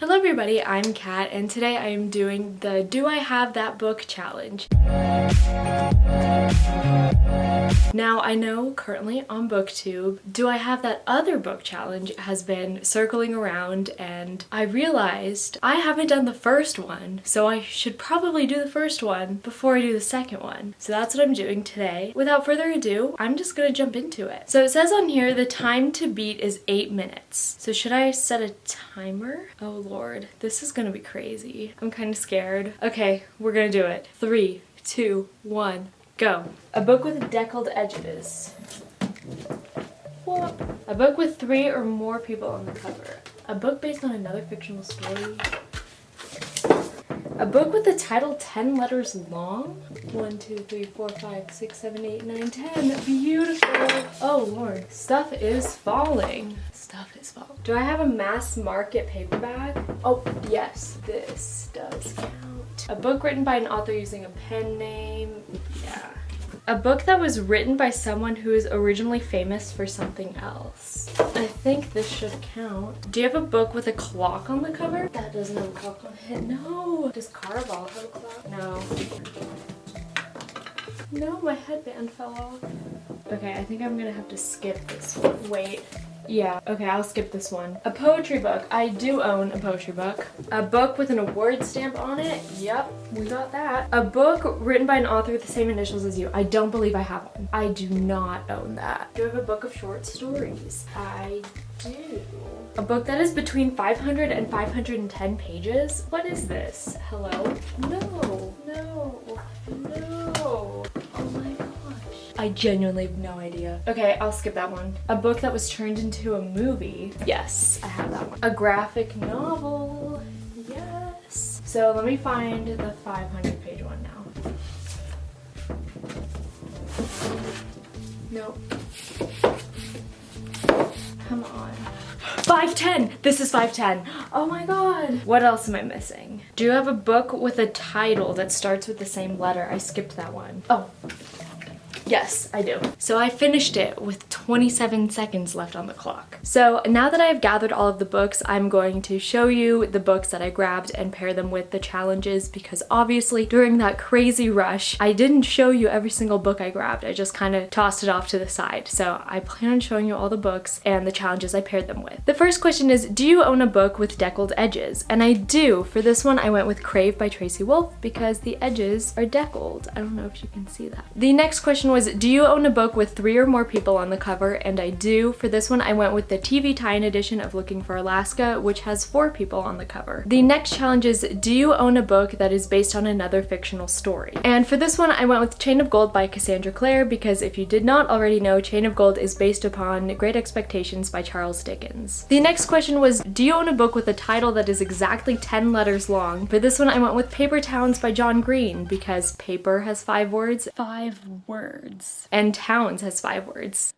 Hello everybody, I'm Kat, and today I am doing the Do I Have That Book challenge. Now, I know currently on BookTube, Do I Have That Other Book challenge has been circling around, and I realized I haven't done the first one, so I should probably do the first one before I do the second one. So that's what I'm doing today. Without further ado, I'm just gonna jump into it. So it says on here the time to beat is 8 minutes. So should I set a timer? Oh Lord, this is gonna be crazy. I'm kind of scared. Okay, we're gonna do it. 3, 2, 1, go. A book with deckled edges. What? A book with 3 or more people on the cover. A book based on another fictional story. A book with the title 10 letters long. 1, 2, 3, 4, 5, 6, 7, 8, 9, 10. Beautiful. Oh Lord. Stuff is falling. Stuff is falling. Do I have a mass market paperback? Oh, yes. This does count. A book written by an author using a pen name. Yeah. A book that was written by someone who is originally famous for something else. I think this should count. Do you have a book with a clock on the cover? That doesn't have a clock on it. No. Does Caraval have a clock? No. No, my headband fell off. Okay, I think I'm gonna have to skip this one. Wait. Yeah, okay, I'll skip this one. A poetry book. I do own a poetry book. A book with an award stamp on it. Yep, we got that. A book written by an author with the same initials as you. I don't believe I have one. I do not own that. Do I have a book of short stories? I do. A book that is between 500 and 510 pages? What is this? Hello? No, no, no. Oh my gosh. I genuinely have no idea. Okay, I'll skip that one. A book that was turned into a movie. Yes, I have that one. A graphic novel. Yes. So let me find the 500 page one now. Nope. Come on. 510! This is 510. Oh my god. What else am I missing? Do you have a book with a title that starts with the same letter? I skipped that one. Oh. Yes, I do. So I finished it with 27 seconds left on the clock. So now that I have gathered all of the books, I'm going to show you the books that I grabbed and pair them with the challenges, because obviously during that crazy rush, I didn't show you every single book I grabbed. I just kind of tossed it off to the side. So I plan on showing you all the books and the challenges I paired them with. The first question is, do you own a book with deckled edges? And I do. For this one, I went with Crave by Tracy Wolff because the edges are deckled. I don't know if you can see that. The next question was, do you own a book with 3 or more people on the cover? And I do. For this one, I went with the TV tie-in edition of Looking for Alaska, which has 4 people on the cover. The next challenge is, do you own a book that is based on another fictional story? And for this one, I went with Chain of Gold by Cassandra Clare, because if you did not already know, Chain of Gold is based upon Great Expectations by Charles Dickens. The next question was, do you own a book with a title that is exactly 10 letters long? For this one, I went with Paper Towns by John Green, because paper has 5 words. 5 words. And Towns has 5 words.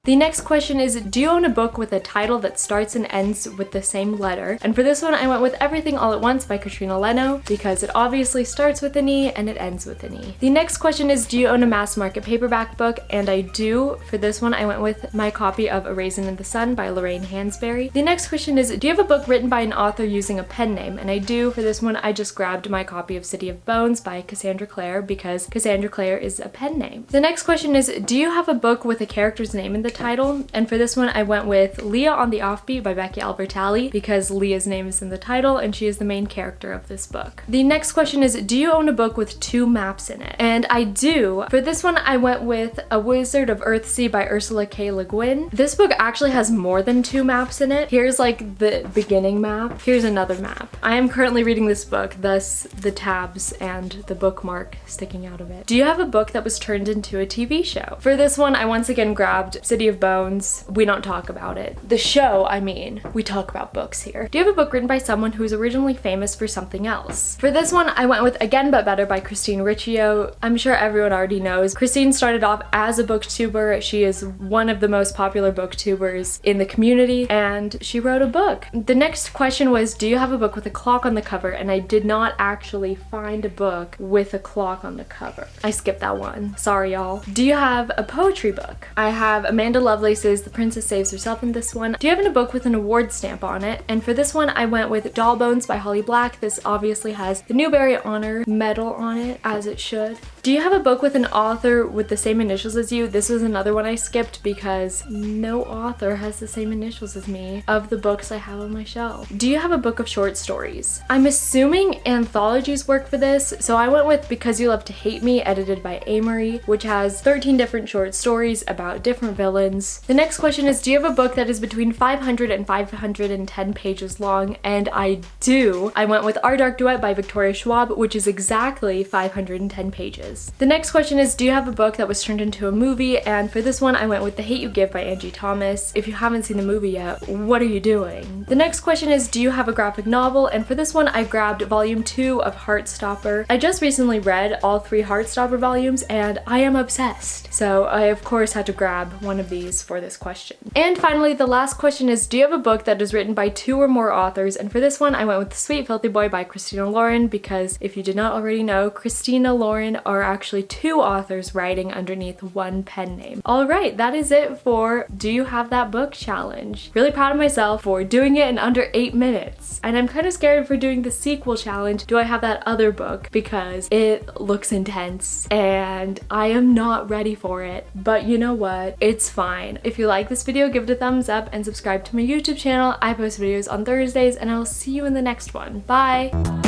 The next question is, do you own a book with a title that starts and ends with the same letter? And for this one, I went with Everything All at Once by Katrina Leno, because it obviously starts with an E and it ends with an E. The next question is, do you own a mass market paperback book? And I do. For this one, I went with my copy of A Raisin in the Sun by Lorraine Hansberry. The next question is, do you have a book written by an author using a pen name? And I do. For this one, I just grabbed my copy of City of Bones by Cassandra Clare, because Cassandra Clare is a pen name. The next question is, do you have a book with a character's name in the title? And for this one, I went with Leah on the Offbeat by Becky Albertalli, because Leah's name is in the title and she is the main character of this book. The next question is, do you own a book with 2 maps in it? And I do. For this one, I went with A Wizard of Earthsea by Ursula K. Le Guin. This book actually has more than 2 maps in it. Here's like the beginning map. Here's another map. I am currently reading this book, thus the tabs and the bookmark sticking out of it. Do you have a book that was turned into a TV show? For this one, I once again grabbed City of Bones. We don't talk about it. The show, I mean, we talk about books here. Do you have a book written by someone who is originally famous for something else? For this one, I went with Again But Better by Christine Riccio. I'm sure everyone already knows. Christine started off as a booktuber. She is one of the most popular booktubers in the community, and she wrote a book. The next question was, do you have a book with a clock on the cover? And I did not actually find a book with a clock on the cover. I skipped that one. Sorry, y'all. Do you have a poetry book? I have Amanda Amanda Lovelace's The Princess Saves Herself in this one. Do you have a book with an award stamp on it? And for this one, I went with Doll Bones by Holly Black. This obviously has the Newbery Honor Medal on it, as it should. Do you have a book with an author with the same initials as you? This was another one I skipped because no author has the same initials as me of the books I have on my shelf. Do you have a book of short stories? I'm assuming anthologies work for this, so I went with Because You Love to Hate Me, edited by Amory, which has 13 different short stories about different villains. The next question is, do you have a book that is between 500 and 510 pages long? And I do. I went with Our Dark Duet by Victoria Schwab, which is exactly 510 pages. The next question is, do you have a book that was turned into a movie? And for this one, I went with The Hate You Give by Angie Thomas. If you haven't seen the movie yet, what are you doing? The next question is, do you have a graphic novel? And for this one, I grabbed volume 2 of Heartstopper. I just recently read all 3 Heartstopper volumes and I am obsessed. So I of course had to grab one of these for this question. And finally, the last question is, do you have a book that is written by 2 or more authors? And for this one, I went with The Sweet Filthy Boy by Christina Lauren, because if you did not already know, Christina Lauren are actually 2 authors writing underneath one pen name. Alright, that is it for Do You Have That Book challenge. Really proud of myself for doing it in under 8 minutes. And I'm kind of scared for doing the sequel challenge, Do I Have That Other Book, because it looks intense and I am not ready for it. But you know what? It's fine. If you like this video, give it a thumbs up and subscribe to my YouTube channel. I post videos on Thursdays and I will see you in the next one. Bye!